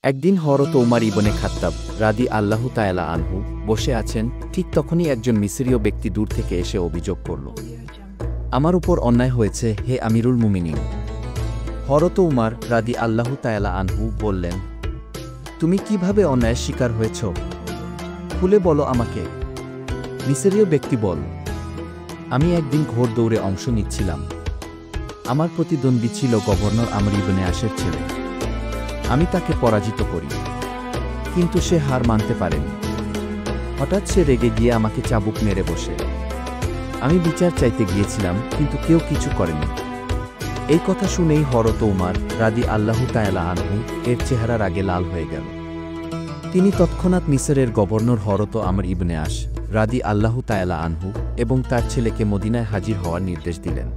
একদিন হযরত উমর ইবনে খাত্তাব রাদিয়াল্লাহু তাআলা আনহু বসে আছেন। ঠিক তখনই একজন মিসরীয় ব্যক্তি দূর থেকে এসে অভিযোগ করল, আমার উপর অন্যায় হয়েছে, হে আমিরুল মুমিনিন। হযরত উমর রাদিয়াল্লাহু তাআলা আনহু বললেন, তুমি কিভাবে অন্যায়ের শিকার হয়েছ? খুলে বলো আমাকে। মিসরীয় ব্যক্তি বল, আমি একদিন ঘোড় দৌড়ে অংশ নিচ্ছিলাম। আমার প্রতিদ্বন্দ্বী ছিল গভর্নর আমর ইবনে আসের ছেলে। আমি তাকে পরাজিত করি, কিন্তু সে হার মানতে পারেনি। হঠাৎ সে রেগে গিয়ে আমাকে চাবুক মেরে বসে। আমি বিচার চাইতে গিয়েছিলাম, কিন্তু কেউ কিছু করেনি। এই কথা শুনেই হযরত উমর রাদিয়াল্লাহু তাআলা আনহু এর চেহারা রাগে লাল হয়ে গেল। তিনি তৎক্ষণাৎ মিসরের গভর্নর হযরত আমর ইবনে আস রাদিয়াল্লাহু তাআলা আনহু এবং তার ছেলেকে মদিনায় হাজির হওয়ার নির্দেশ দিলেন।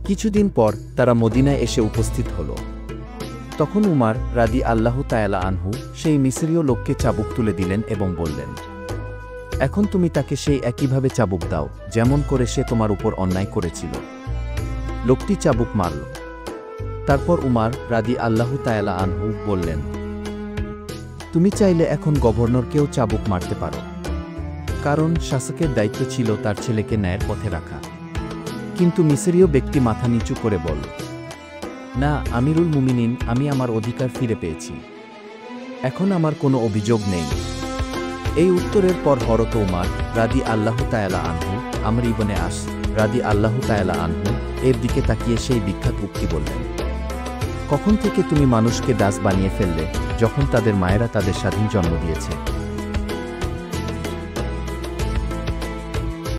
কিছুদিন পর তারা মদিনায় এসে উপস্থিত হল। তখন উমর রাদিয়াল্লাহু তাআলা আনহু সেই মিসরীয় লোককে চাবুক তুলে দিলেন এবং বললেন, এখন তুমি তাকে সেই একইভাবে চাবুক দাও যেমন করে সে তোমার উপর অন্যায় করেছিল। লোকটি চাবুক মারল। তারপর উমর রাদিয়াল্লাহু তাআলা আনহু বললেন, তুমি চাইলে এখন গভর্নরকেও চাবুক মারতে পারো, কারণ শাসকের দায়িত্ব ছিল তার ছেলেকে ন্যায়ের পথে রাখা। কিন্তু মিসরীয় ব্যক্তি মাথা নিচু করে বলল, না আমিরুল মুমিনিন, আমি আমার অধিকার ফিরে পেয়েছি, এখন আমার কোনো অভিযোগ নেই। এই উত্তরের পর হযরত উমর রাদিয়াল্লাহু তাআলা আনহু আমর ইবনে আস রাদিয়াল্লাহু তাআলা আনহু এর দিকে তাকিয়ে সেই বিখ্যাত উক্তি বললেন, কখন থেকে তুমি মানুষকে দাস বানিয়ে ফেললে, যখন তাদের মায়েরা তাদের স্বাধীন জন্ম দিয়েছে?